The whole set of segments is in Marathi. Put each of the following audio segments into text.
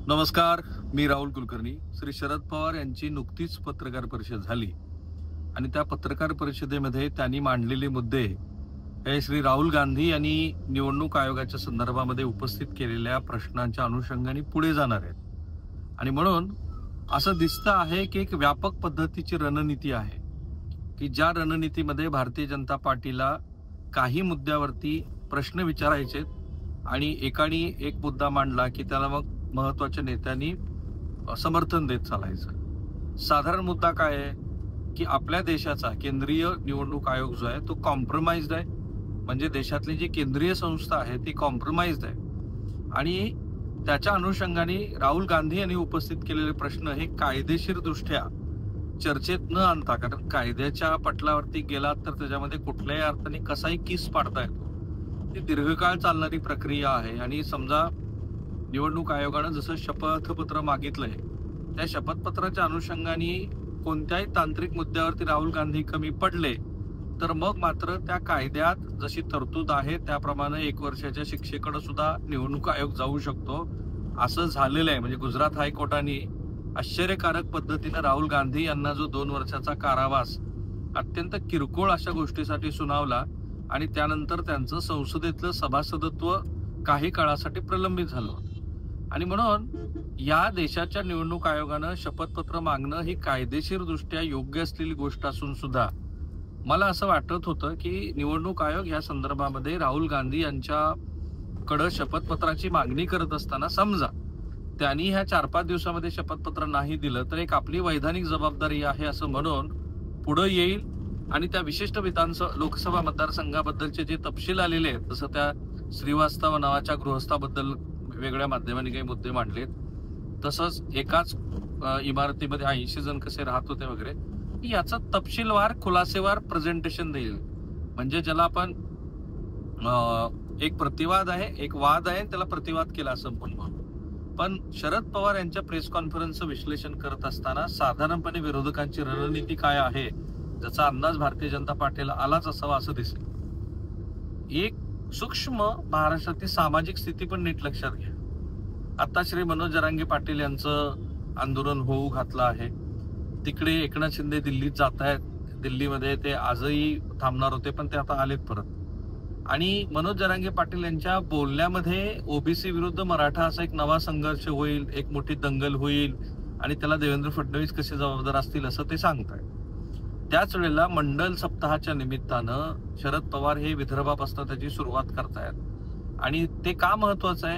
नमस्कार, मी राहुल कुलकर्णी. श्री शरद पवार यांची नुकतीच पत्रकार परिषद झाली आणि त्या पत्रकार परिषदेमध्ये त्यांनी मांडलेले मुद्दे हे श्री राहुल गांधी यांनी निवडणूक आयोगाच्या संदर्भामध्ये उपस्थित केलेल्या प्रश्नांच्या अनुषंगाने पुढे जाणार आहेत. आणि म्हणून असं दिसतं आहे की एक व्यापक पद्धतीची रणनीती आहे की ज्या रणनीतीमध्ये भारतीय जनता पार्टीला काही मुद्द्यावरती प्रश्न विचारायचे आणि एकाने एक मुद्दा मांडला की त्याला मग महत्वाच्या नेत्यांनी समर्थन देत चालायचं. साधारण मुद्दा काय आहे की आपल्या देशाचा केंद्रीय निवडणूक आयोग जो आहे तो कॉम्प्रोमाइज्ड आहे. म्हणजे देशातली जी केंद्रीय संस्था आहे ती कॉम्प्रोमाइज्ड आहे आणि त्याच्या अनुषंगाने राहुल गांधी यांनी उपस्थित केलेले प्रश्न हे कायदेशीर दृष्ट्या चर्चेत न आणता, कारण कायद्याच्या पटलावरती गेलात तर त्याच्यामध्ये कुठल्याही अर्थाने कसाही किस पाडता येतो. ती दीर्घकाळ चालणारी प्रक्रिया आहे आणि समजा निवडणूक आयोगानं जसं शपथपत्र मागितलंय त्या शपथपत्राच्या अनुषंगाने कोणत्याही तांत्रिक मुद्द्यावरती राहुल गांधी कमी पडले तर मग मात्र त्या कायद्यात जशी तरतूद आहे त्याप्रमाणे 1 वर्षाच्या शिक्षेकडे सुद्धा निवडणूक आयोग जाऊ शकतो. असं झालेलं आहे. म्हणजे गुजरात हायकोर्टाने आश्चर्यकारक पद्धतीने राहुल गांधी यांना जो 2 वर्षाचा कारावास अत्यंत किरकोळ अशा गोष्टीसाठी सुनावला आणि त्यानंतर त्यांचं संसदेतलं सभासदत्व काही काळासाठी प्रलंबित झालं होतं. आणि म्हणून या देशाच्या निवडणूक आयोगानं शपथपत्र मागणं ही कायदेशीर दृष्ट्या योग्य असलेली गोष्ट असून सुद्धा मला असं वाटत होतं की निवडणूक आयोग या संदर्भामध्ये राहुल गांधी यांच्याकडं शपथपत्राची मागणी करत असताना समजा त्यांनी ह्या 4-5 दिवसामध्ये शपथपत्र नाही दिलं तर एक आपली वैधानिक जबाबदारी आहे असं म्हणून पुढे येईल आणि त्या विशिष्ट लोकसभा मतदारसंघाबद्दलचे जे तपशील आलेले आहेत, जसं त्या श्रीवास्तव नावाच्या गृहस्थाबद्दल वेगळ्या माध्यमांनी काही मुद्दे मांडलेत, तसंच एकाच इमारतीमध्ये 80 जण कसे राहत होते वगैरे, याचं तपशीलवार खुलासेवार प्रेझेंटेशन देईल. म्हणजे ज्याला आपण एक प्रतिवाद आहे, एक वाद आहे, त्याला प्रतिवाद केला असं म्हणतो. पण शरद पवार यांच्या प्रेस कॉन्फरन्सचं विश्लेषण करत असताना साधारणपणे विरोधकांची रणनीती काय आहे ज्याचा अंदाज भारतीय जनता पार्टीला आलाच असावा असं दिसेल. एक सूक्ष्म महाराष्ट्रातील सामाजिक स्थिती पण नीट लक्षात घ्या. आता श्री मनोज जरांगे पाटील यांचं आंदोलन होऊ घातलं आहे. तिकडे एकनाथ शिंदे दिल्लीत जात आहेत. दिल्लीमध्ये ते आजही थांबणार होते पण ते आता आलेत परत. आणि मनोज जरांगे पाटील यांच्या बोलण्यामध्ये ओबीसी विरुद्ध मराठा असा एक नवा संघर्ष होईल, एक मोठी दंगल होईल आणि त्याला देवेंद्र फडणवीस कसे जबाबदार असतील असं ते सांगतायत. त्याच वेळेला मंडल सप्ताहाच्या निमित्तानं शरद पवार हे विदर्भापासून त्याची सुरुवात करतायत आणि ते का महत्वाचं आहे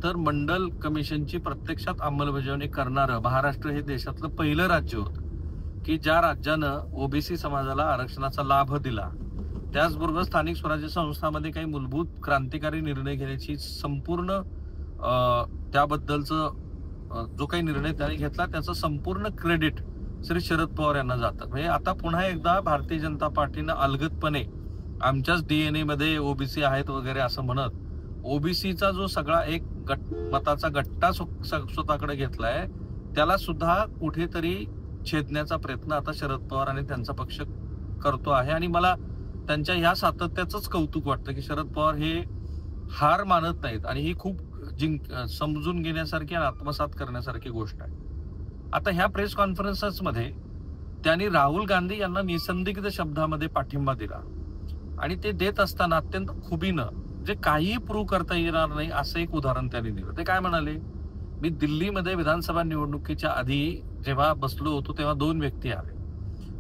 तर मंडल कमिशनची प्रत्यक्षात अंमलबजावणी करणारं महाराष्ट्र हे देशातलं पहिलं राज्य होतं की ज्या राज्यानं ओबीसी समाजाला आरक्षणाचा लाभ दिला. त्याचबरोबर स्थानिक स्वराज्य संस्थांमध्ये काही मूलभूत क्रांतिकारी निर्णय घेण्याची संपूर्ण त्याबद्दलचं जो काही निर्णय त्यांनी घेतला त्याचं संपूर्ण क्रेडिट श्री शरद पवार यांना जातं. म्हणजे आता पुन्हा एकदा भारतीय जनता पार्टीनं अलगदपणे आमच्याच डीएनए मध्ये ओबीसी आहेत वगैरे असं म्हणत ओबीसीचा जो सगळा एक मताचा गट्टा स्वतःकडे घेतलाय त्याला सुद्धा कुठेतरी छेदण्याचा प्रयत्न आता शरद पवार आणि त्यांचा पक्ष करतो आहे. आणि मला त्यांच्या ह्या सातत्याचंच कौतुक वाटतं की शरद पवार हे हार मानत नाहीत आणि ही खूप समजून घेण्यासारखी आणि आत्मसात करण्यासारखी गोष्ट आहे. आता ह्या प्रेस कॉन्फरन्सेसमध्ये त्यांनी राहुल गांधी यांना निसंदिग्ध शब्दामध्ये पाठिंबा दिला आणि ते देत असताना अत्यंत खुबीनं जे काहीही प्रूव्ह करता येणार नाही असं एक उदाहरण त्यांनी दिलं. ते काय म्हणाले, मी दिल्लीमध्ये विधानसभा निवडणुकीच्या आधी जेव्हा बसलो होतो तेव्हा 2 व्यक्ती आले.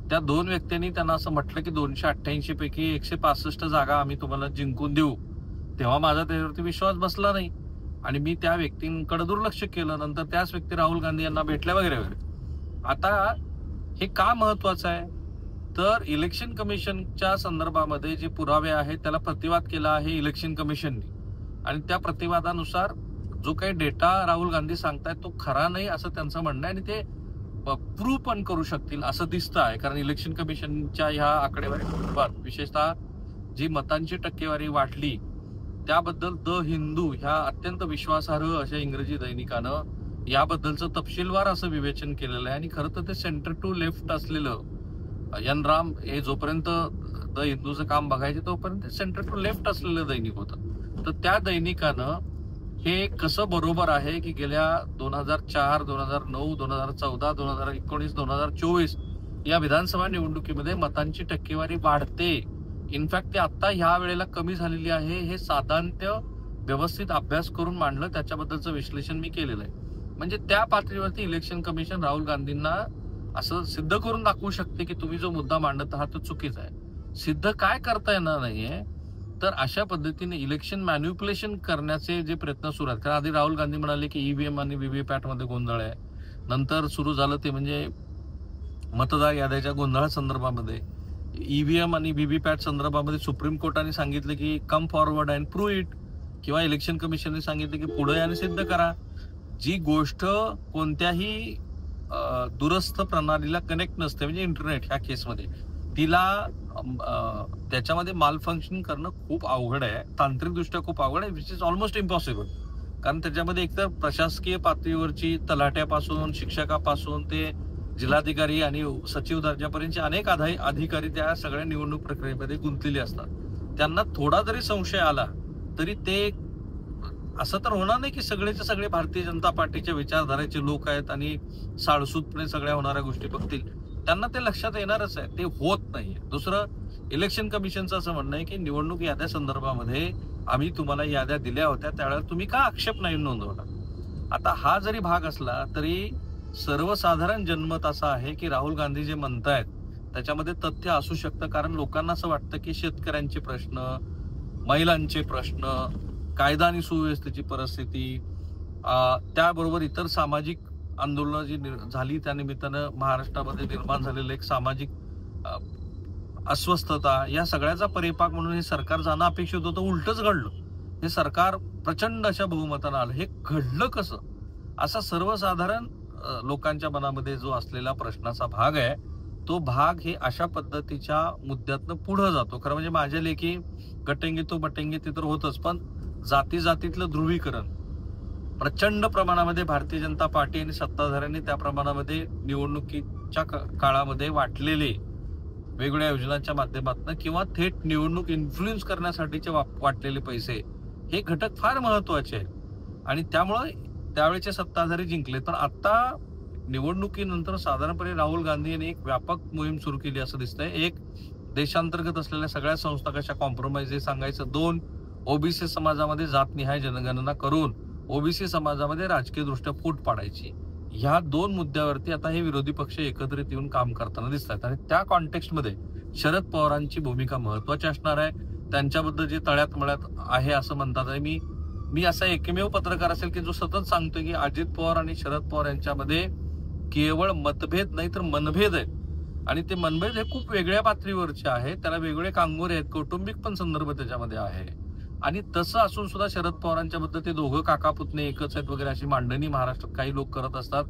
त्या 2 व्यक्तींनी त्यांना असं म्हटलं की 288 पैकी 165 जागा आम्ही तुम्हाला जिंकून देऊ. तेव्हा माझा त्याच्यावरती विश्वास बसला नाही आणि मी त्या व्यक्तींकडे दुर्लक्ष केलं. नंतर त्याच व्यक्ती राहुल गांधी यांना भेटल्या वगैरे वगैरे. आता हे का महत्वाचं आहे तर इलेक्शन कमिशनच्या संदर्भामध्ये जे पुरावे आहेत त्याला प्रतिवाद केला आहे इलेक्शन कमिशनने आणि त्या प्रतिवादानुसार जो काही डेटा राहुल गांधी सांगतायत तो खरा नाही असं त्यांचं म्हणणं आहे आणि ते प्रूव्ह पण करू शकतील असं दिसतं आहे. कारण इलेक्शन कमिशनच्या ह्या आकडेवारी विशेषतः जी मतांची टक्केवारी वाढली त्याबद्दल द हिंदू ह्या अत्यंत विश्वासार्ह अशा इंग्रजी दैनिकानं याबद्दलचं तपशीलवार असं विवेचन केलेलं आहे. आणि खरं तर ते सेंटर टू लेफ्ट असलेलं एन राम हे जोपर्यंत द हिंदूचं काम बघायचे तोपर्यंत सेंटर टू लेफ्ट असलेलं दैनिक होतं. तर त्या दैनिकानं हे कसं बरोबर आहे की गेल्या 2004, 2009, 2014, 2019, 2024 या विधानसभा निवडणुकीमध्ये मतांची टक्केवारी वाढते. इनफॅक्ट ती आता ह्या वेळेला कमी झालेली आहे. हे साधारणतः व्यवस्थित अभ्यास करून मांडलं, त्याच्याबद्दलचं विश्लेषण मी केलेलं आहे. म्हणजे त्या पातळीवरती इलेक्शन कमिशन राहुल गांधींना असं सिद्ध करून दाखवू शकते की तुम्ही जो मुद्दा मांडत आहात तो चुकीचा आहे. सिद्ध काय करता येणार नाहीये, तर अशा पद्धतीने इलेक्शन मॅन्युप्युलेशन करण्याचे जे प्रयत्न सुरू आहेत. कारण आधी राहुल गांधी म्हणाले की ईव्हीएम आणि व्हीव्हीपॅट मध्ये गोंधळ आहे. नंतर सुरू झालं ते म्हणजे मतदार याद्याच्या गोंधळासंदर्भामध्ये. ईव्हीएम आणि व्हीव्हीपॅट संदर्भामध्ये सुप्रीम कोर्टाने सांगितलं की come forward and prove it, किंवा इलेक्शन कमिशनने सांगितलं की पुढे आणि सिद्ध करा. जी गोष्ट कोणत्याही दूरस्थ प्रणालीला कनेक्ट नसते, म्हणजे इंटरनेट ह्या केसमध्ये, तिला त्याच्यामध्ये माल फंक्शन करणं खूप अवघड आहे, तांत्रिकदृष्ट्या खूप अवघड आहे, विच इज ऑलमोस्ट इम्पॉसिबल. कारण त्याच्यामध्ये एकतर प्रशासकीय पातळीवरची तलाट्यापासून शिक्षकापासून ते जिल्हाधिकारी आणि सचिव दर्जापर्यंतचे अनेक अधिकारी त्या सगळ्या निवडणूक प्रक्रियेमध्ये गुंतलेले असतात. त्यांना थोडा जरी संशय आला तरी ते असं तर होणार नाही की सगळेचे सगळे भारतीय जनता पार्टीच्या विचारधारेचे लोक आहेत आणि साळसूतपणे सगळ्या होणाऱ्या गोष्टी बघतील. त्यांना ते लक्षात येणारच आहे, ते होत नाहीये. दुसरं, इलेक्शन कमिशनचं असं म्हणणं आहे की निवडणूक याद्या संदर्भामध्ये आम्ही तुम्हाला याद्या दिल्या होत्या, त्यावेळेला तुम्ही का आक्षेप नाही नोंदवला. आता हा जरी भाग असला तरी सर्वसाधारण जनमत असं आहे की राहुल गांधी जे म्हणतायत त्याच्यामध्ये तथ्य असू शकतं. कारण लोकांना असं वाटतं की शेतकऱ्यांचे प्रश्न, महिलांचे प्रश्न, कायदा आणि सुव्यवस्थेची परिस्थिती, त्याबरोबर इतर सामाजिक आंदोलनं जी झाली त्या निमित्तानं महाराष्ट्रामध्ये निर्माण झालेलं एक सामाजिक अस्वस्थता, या सगळ्याचा परिपाक म्हणून हे सरकार जाणं अपेक्षित होतं. उलटच घडलं. हे सरकार प्रचंड अशा बहुमतानं आलं. हे घडलं कसं, असा सर्वसाधारण लोकांच्या मनामध्ये जो असलेला प्रश्नाचा भाग आहे, तो भाग हे अशा पद्धतीच्या मुद्द्यातनं पुढे जातो. खरं म्हणजे माझ्या लेखी गटेंगे तो बटेंगे ते तर होतच, पण जाती जातीतलं ध्रुवीकरण प्रचंड प्रमाणामध्ये भारतीय जनता पार्टी आणि सत्ताधाऱ्यांनी त्या प्रमाणामध्ये निवडणुकीच्या काळामध्ये वाटलेले वेगवेगळ्या योजनांच्या माध्यमातून किंवा थेट निवडणूक इन्फ्लुएन्स करण्यासाठीचे वाटलेले पैसे, हे घटक फार महत्वाचे आहेत. आणि त्यामुळे त्यावेळेचे सत्ताधारी जिंकले. पण आता निवडणुकीनंतर साधारणपणे राहुल गांधी यांनी एक व्यापक मोहीम सुरू केली असं दिसतंय. एक, देशांतर्गत असलेल्या सगळ्या संस्था कशा कॉम्प्रोमाइज हे सांगायचं. दोन, ओबीसी समाजामध्ये जातनिहाय जनगणना करून ओबीसी समाजामध्ये राजकीय दृष्ट्या फूट पाडायची. ह्या दोन मुद्द्यावरती आता हे विरोधी पक्ष एकत्रित येऊन काम करताना दिसतात. आणि त्या कॉन्टेक्स्टमध्ये शरद पवारांची भूमिका महत्वाची असणार आहे. त्यांच्याबद्दल जे तळ्यात मळ्यात आहे असं म्हणतात आहे, मी असा एकमेव पत्रकार असेल की जो सतत सांगतोय की अजित पवार आणि शरद पवार यांच्यामध्ये केवळ मतभेद नाही तर मनभेद आहेत. आणि ते मनभेद हे खूप वेगळ्या पातळीवरचे आहेत, त्याला वेगवेगळे कांगोरे आहेत, कौटुंबिक पण संदर्भ त्याच्यामध्ये आहे. आणि तसं असून सुद्धा शरद पवारांच्या बद्दल ते दोघं काका पुतणे एकच आहेत वगैरे अशी मांडणी महाराष्ट्रात काही लोक करत असतात.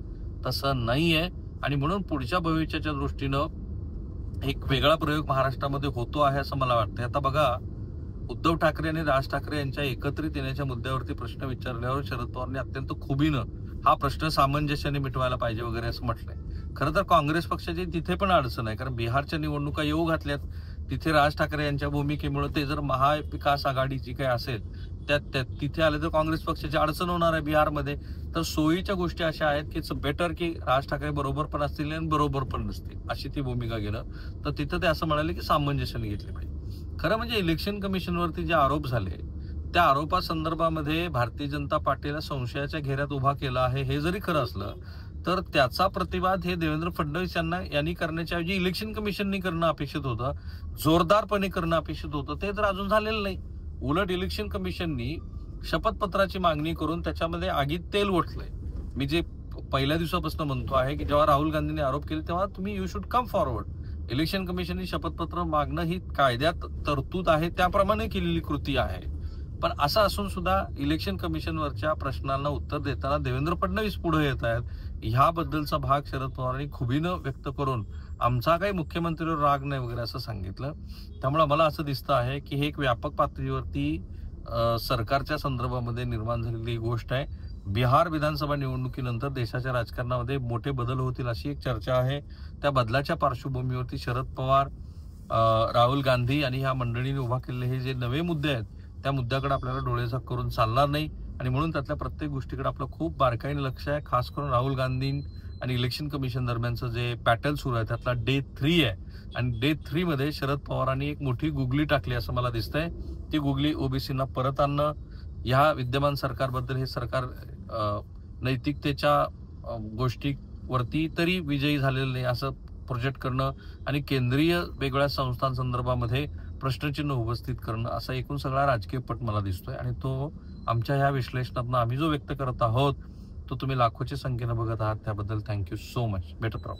तसं नाहीये. आणि म्हणून पुढच्या भविष्याच्या दृष्टीनं एक वेगळा प्रयोग महाराष्ट्रामध्ये होतो आहे असं मला वाटतं. आता बघा, उद्धव ठाकरे आणि राज ठाकरे यांच्या एकत्रित येण्याच्या मुद्द्यावरती प्रश्न विचारल्यावर शरद पवारांनी अत्यंत खुबीनं हा प्रश्न सामंजस्याने मिटवायला पाहिजे वगैरे असं म्हटलंय. खरं तर काँग्रेस पक्षाची तिथे पण अडचण आहे, कारण बिहारच्या निवडणुका येऊ घातल्यात. तिथे राज ठाकरे यांच्या भूमिकेमुळे ते जर महाविकास आघाडी जी काही असेल त्या तिथे आले तर काँग्रेस पक्षाची अडचण होणार आहे बिहारमध्ये. तर सोयीच्या गोष्टी अशा आहेत की इट्स बेटर की राज ठाकरे बरोबर पण असतील आणि बरोबर पण नसतील अशी ती भूमिका घेणं. तर तिथं ते असं म्हणाले की सामंजस्याने घेतली पाहिजे. खरं म्हणजे इलेक्शन कमिशनवरती जे आरोप झाले त्या आरोपासंदर्भामध्ये भारतीय जनता पार्टीला संशयाच्या घेऱ्यात उभा केला आहे, हे जरी खरं असलं तर त्याचा प्रतिवाद हे देवेंद्र फडणवीस यांनी करण्याच्या ऐवजी इलेक्शन कमिशननी करणं अपेक्षित होतं, जोरदारपणे करणं अपेक्षित होतं. ते तर अजून झालेलं नाही. उलट इलेक्शन कमिशननी शपथपत्राची मागणी करून त्याच्यामध्ये आगीत तेल ओतलंय. मी जे पहिल्या दिवसापासून म्हणतो आहे की जेव्हा राहुल गांधींनी आरोप केले तेव्हा तुम्ही you should come forward. Election कमिशननी शपथपत्र मागणं ही कायद्यात तरतूद आहे, त्याप्रमाणे केलेली कृती आहे. पण असं असून सुद्धा इलेक्शन कमिशनवरच्या प्रश्नांना उत्तर देताना देवेंद्र फडणवीस पुढे येत आहेत. ह्याबद्दलचा भाग शरद पवारांनी खुबीनं व्यक्त करून आमचा काही मुख्यमंत्र्यांवर राग नाही वगैरे असं सांगितलं. त्यामुळे मला असं दिसतं आहे की हे एक व्यापक पातळीवरती सरकारच्या संदर्भामध्ये निर्माण झालेली गोष्ट आहे. बिहार विधानसभा निवडणुकीनंतर देशाच्या राजकारणामध्ये मोठे बदल होतील अशी एक चर्चा आहे. त्या बदलाच्या पार्श्वभूमीवरती शरद पवार, राहुल गांधी आणि ह्या मंडळीने उभा केलेले हे जे नवे मुद्दे आहेत त्या मुद्द्याकडे आपल्याला डोळेझाक करून चालणार नाही. आणि म्हणून त्यातल्या प्रत्येक गोष्टीकडे आपलं खूप बारकाईने लक्ष आहे. खास करून राहुल गांधी आणि इलेक्शन कमिशन दरम्यानचं जे पॅटर्न सुरू आहे त्यातला डे 3 आहे आणि डे 3 मध्ये शरद पवारांनी एक मोठी गुगली टाकली असं मला दिसतंय. ती गुगली ओबीसींना परत आणणं, ह्या विद्यमान सरकारबद्दल हे सरकार नैतिकतेच्या गोष्टीवरती तरी विजयी झालेलं नाही असं प्रोजेक्ट करणं आणि केंद्रीय वेगळ्या संस्थांसंदर्भामध्ये प्रश्नचिन्ह उपस्थित करणं असा एकूण सगळा राजकीय पट मला दिसतोय आणि तो आमच्या ह्या विश्लेषणातून आम्ही जो व्यक्त करत आहोत तो तुम्ही लाखोच्या संख्येनं बघत आहात त्याबद्दल थँक्यू सो मच. भेटत राहू.